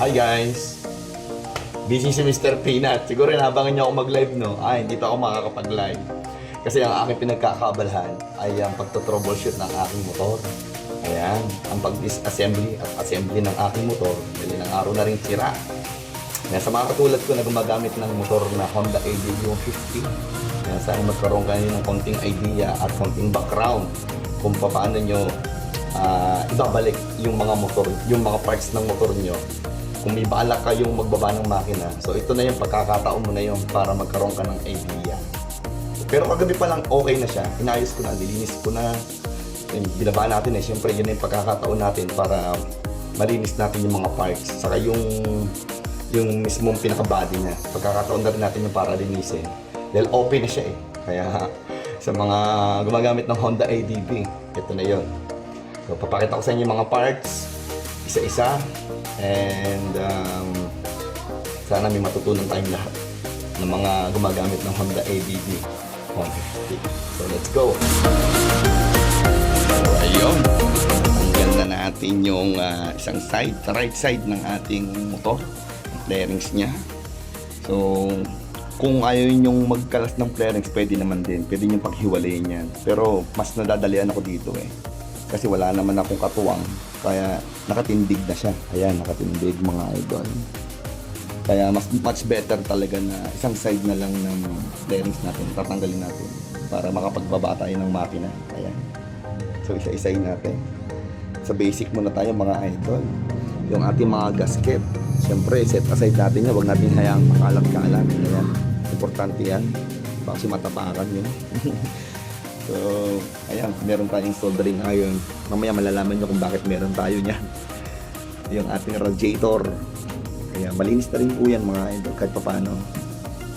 Hi guys! Busy si Mr. Peanut. Siguro inabangan niyo ako mag-live, no? Hindi pa ako makakapag-live. Kasi ang aking pinagkakabalahan ay ang pagto-troubleshoot ng aking motor. Ayan, ang pag-disassembly at assembly ng aking motor. Dahil ng araw na rin sira. Kaya sa mga katulad ko na gumagamit ng motor na Honda ADV yung 50, kaya sana magkaroon kayo ng konting idea at konting background kung paano nyo ibabalik yung mga motor, yung mga parts ng motor nyo kung may balak kayong magbaba ng makina. So ito na yung pagkakataon mo na yung para magkaroon ka ng idea. Pero kagabi pa lang okay na siya, inayos ko na, nilinis ko na, binaba natin siyempre yun na yung pagkakataon natin para malinis natin yung mga parts, saka yung mismong pinaka-body niya. Pagkakataon na rin natin yung para linisin dahil open na siya kaya sa mga gumagamit ng Honda ADV, ito na yun. So papakita ko sa inyo yung mga parts isa-isa, and sana may matutunan tayong lahat ng mga gumagamit ng Honda ADV 150. So let's go! So ayun, tanggal na natin yung isang side, sa right side ng ating motor, ang flarings nya. So kung ayaw nyong magkalas ng flarings, pwede naman din, pwede nyong paghiwalayin yan, pero mas nadadalian ako dito kasi wala naman akong katuwang, kaya nakatindig na siya. Ayan, nakatindig mga idol. Kaya much better talaga na isang side na lang ng flarings natin, tatanggalin natin para makapagbaba tayo ng makina. Ayan. So isa-isayin natin. Sa basic muna tayo mga idol. Yung ating mga gasket, siyempre set aside natin yan, huwag natin hayaang makalat-kalat. Ayan, importante yan, baka kasi matapakan yun. So, ayan, meron tayong soldering iron. Mamaya malalaman nyo kung bakit meron tayo niyan. Yung ating radiator. Kaya malinis na rin po yan mga idol, kahit pa paano.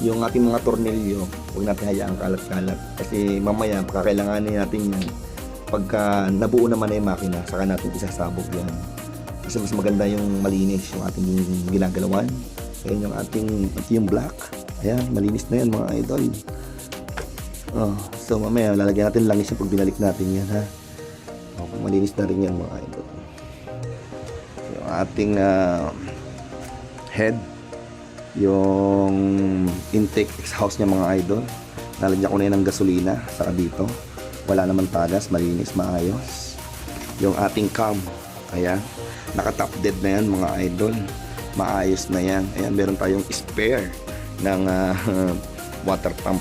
Yung ating mga tornilyo, huwag natin hayaang kalat-kalat. Kasi mamaya, kakailanganin natin yan. Pagka nabuo naman na yung makina, saka natin isasabog yan. Kasi mas maganda yung malinis, yung ating ginagalawan. Ayan yung ating, yung black. Ayan, malinis na yan mga idol. So mamaya lalagyan natin langis pag binalik natin yan, ha. Malinis na rin yan mga idol. Yung ating head, yung intake exhaust niya mga idol, nalagyan ko na yan ng gasolina, saka dito wala naman tagas, malinis, maayos. Yung ating cam, ayan, naka top dead na yan mga idol, maayos na yan. Ayan, meron tayong spare ng water pump.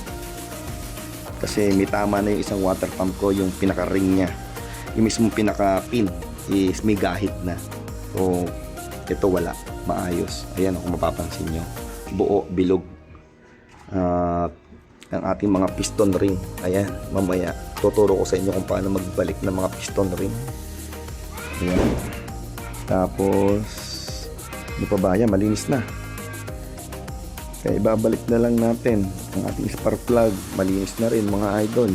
Kasi may tama na yung isang water pump ko, yung pinaka-ring niya. Yung mismong pinaka-pin is may gahit na. So, ito wala. Maayos. Ayan, kung mapapansin nyo. Buo, bilog. Ang ating mga piston ring. Ayan, mamaya. Tuturo ko sa inyo kung paano magbalik ng mga piston ring. Ayan. Tapos, ano pa ba? Ayan, malinis na. Kaya ibabalik na lang natin ang ating spark plug, malinis na rin mga idol.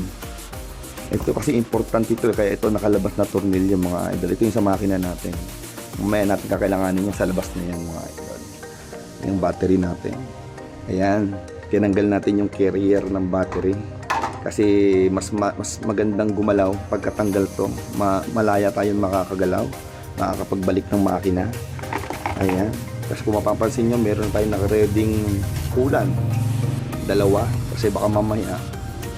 Ito kasi importante ito, kaya ito nakalabas na tornilyo mga idol. Ito yung sa makina natin. Mamaya natin kakailanganin yung sa labas na yan mga idol. Yung battery natin. Ayan, tinanggal natin yung carrier ng battery. Kasi mas magandang gumalaw pagkatanggal to. Malaya tayong makakagalaw, makakapagbalik ng makina. Ayan. Kasi kung mapapansin nyo, meron tayong nakareding kulan, dalawa, kasi baka mamaya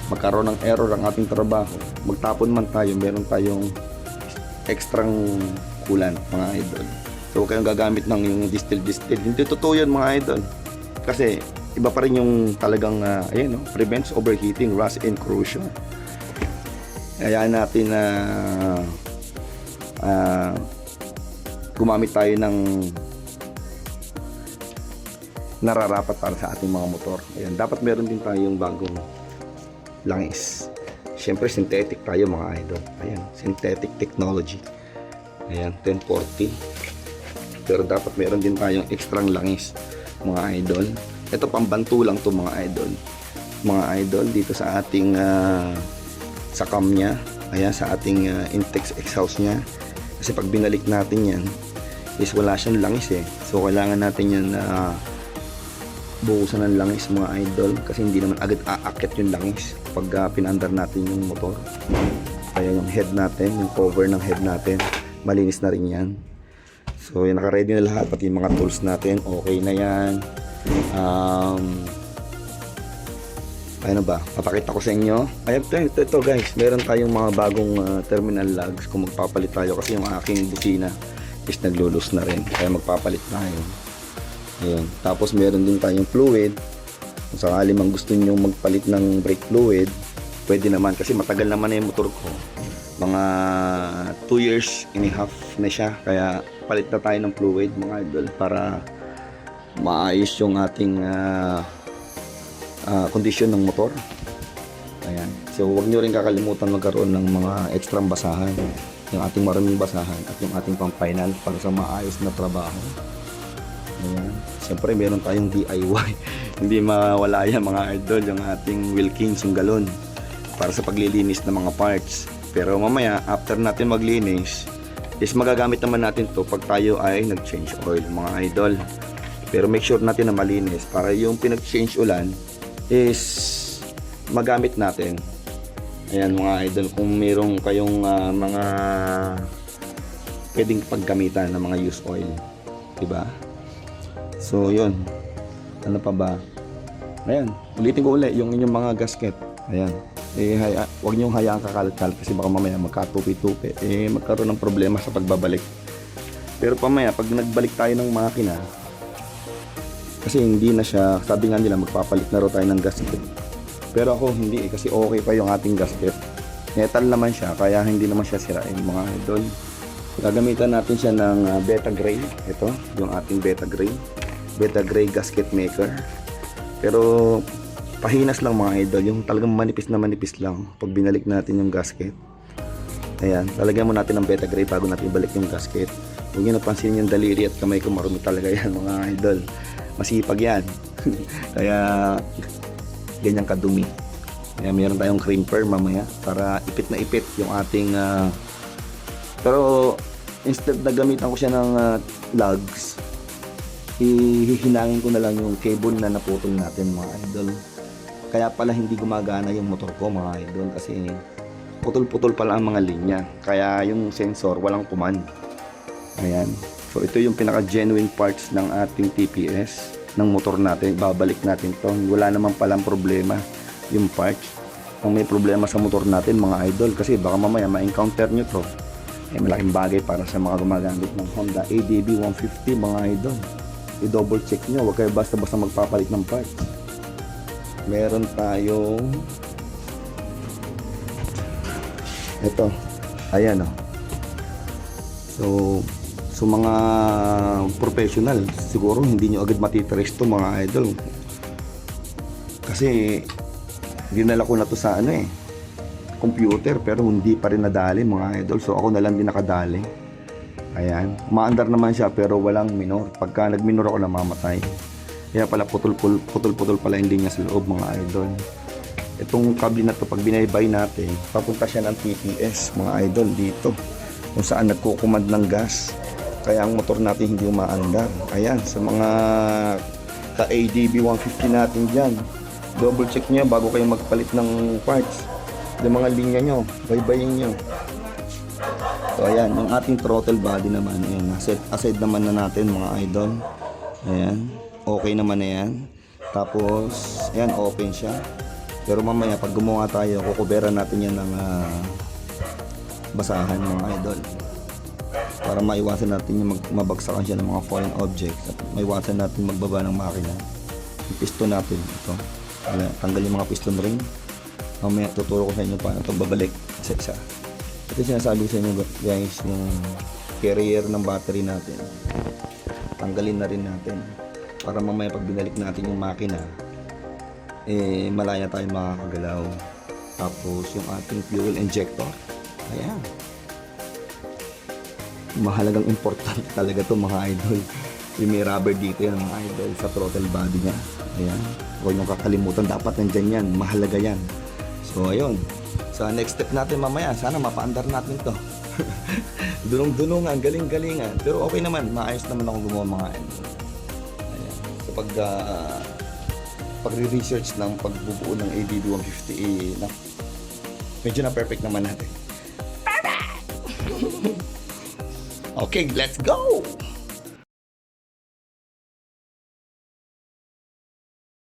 magkaroon ng error ang ating trabaho, magtapon man tayo, meron tayong extrang kulan mga idol. So huwag kayong gagamit ng yung distill, hindi totoo yan mga idol, kasi iba pa rin yung talagang ayan, prevents overheating, rust and corrosion. Kaya natin na gumamit tayo ng nararapat para sa ating mga motor. Ayan, dapat meron din tayong bagong langis. Siyempre synthetic tayo mga idol. Ayan, synthetic technology. Ayan, 1040. Pero dapat meron din tayong extra langis mga idol. Ito pambantu lang to mga idol. Mga idol dito sa ating sa cam nya. Ayan, sa ating intake exhaust nya. Kasi pag binalik natin yan is wala siyang langis So kailangan natin yan buhusan ng langis mga idol, kasi hindi naman agad aakyat yung langis pag pinandar natin yung motor. Kaya yung head natin, yung cover ng head natin, malinis na rin yan. So So yung naka-ready na lahat, pati yung mga tools natin, okay na yan. Ano ba, papakita ko sa inyo. Ito guys, meron tayong mga bagong terminal lugs kung magpapalit tayo, kasi yung aking busina is naglulus na rin, kaya magpapalit tayo. Ayun. Tapos meron din tayong fluid. Kung sakali mang gusto nyo magpalit ng brake fluid, pwede naman, kasi matagal naman na yung motor ko. Mga 2 years and a half na siya, kaya palit na tayo ng fluid mga idol, para maayos yung ating kondisyon ng motor. Ayan. So huwag nyo rin kakalimutan magkaroon ng mga extra basahan, yung ating maraming basahan at yung ating pang final para sa maayos na trabaho. Ayan. Siyempre meron tayong DIY. Hindi mawala yan mga idol, yung ating Wilkins, yung galon, para sa paglilinis ng mga parts. Pero mamaya after natin maglinis is magagamit naman natin to pag tayo ay nag-change oil mga idol. Pero make sure natin na malinis para yung pinag-change ulan is magamit natin. Ayan mga idol, kung mayroong kayong mga pwedeng paggamitan ng mga used oil, diba? So yun, ano pa ba? Ayan, ulitin ko ulit yung inyong mga gasket. Ayan, huwag niyong hayaan kakalat-kalat, kasi baka mamaya magkatupi-tupi, magkaroon ng problema sa pagbabalik. Pero pamaya pag nagbalik tayo ng makina, kasi hindi na siya, sabi nga nila magpapalit na raw tayo ng gasket, pero ako hindi kasi okay pa yung ating gasket. Metal naman siya, kaya hindi naman siya sirain mga idol. Gagamitan natin siya ng Beta Gray. Ito yung ating Beta Gray gasket maker. Pero pahinas lang mga idol, yung talagang manipis na manipis lang pag binalik natin yung gasket. Ayan, talagyan mo natin ng Beta Gray bago natin ibalik yung gasket. Huwag nyo napansin yung daliri at kamay ko, marumi talaga yan mga idol, masipag yan. Kaya ganyan kadumi. Kaya meron tayong crimper mamaya para ipit na ipit yung ating pero instead na gamitan ko siya ng lugs, hihinangin ko na lang yung cable na naputol natin mga idol. Kaya pala hindi gumagana yung motor ko mga idol, kasi putol-putol pala ang mga linya, kaya yung sensor walang command. Ayan, so ito yung pinaka genuine parts ng ating TPS ng motor natin. Babalik natin to, wala naman palang problema yung parts. Kung may problema sa motor natin mga idol, kasi baka mamaya ma-encounter nyo to, malaking bagay para sa mga gumagamit ng Honda ADB 150 mga idol. I-double check nyo, huwag kayo basta-basta magpapalit ng parts. Meron tayong ito, ayan o. So mga professional siguro hindi nyo agad matitrace to mga idol, kasi dinala ko na to sa computer, pero hindi pa rin nadali mga idol. So ako na lang din nakadali. Ayan, umaandar naman siya pero walang minor. Pagka nagminor ako namamatay. Kaya pala putol-putol pala yung linya sa loob mga idol. Itong kable na to, pag binaybay natin, papunta siya ng TPS mga idol dito, kung saan nagkukumand ng gas. Kaya ang motor natin hindi umaandar. Ayan, sa mga ka-ADB 150 natin dyan, double check nyo bago kayo magpalit ng parts. Yung mga linya nyo, baybayin nyo. So ayan, yung ating throttle body naman, ayan, aside naman na natin mga idol. Ayan, okay naman na yan. Tapos, ayan, open siya. Pero mamaya pag gumawa tayo, kukuberan natin yan ng basahan mga idol, para maiwasan natin yung mabagsakan siya ng mga foreign objects, at maiwasan natin magbaba ng makina. Yung piston natin, ito, tanggal yung mga piston ring. Mamaya tuturo ko sa inyo paano ito babalik isa-isa. Ito sinasabi sa inyo guys, yung carrier ng battery natin, tanggalin na rin natin para mamaya pag binalik natin yung makina, malaya tayo makakagalaw. Tapos yung ating fuel injector, ayan, mahalagang important talaga to mga idol. Yung may rubber dito yan mga idol sa throttle body nya. Ayan, huwag nyo kakalimutan, dapat nandyan yan, mahalaga yan. So ayun, sa next step natin mamaya, sana mapaandar natin to. Dunong-dunungan, galing-galingan, pero okay naman, maayos naman ako gumawa mga idol. Ayan, so pag-research ng pagbubuo ng ADB 150, medyo na perfect naman natin. Okay, let's go!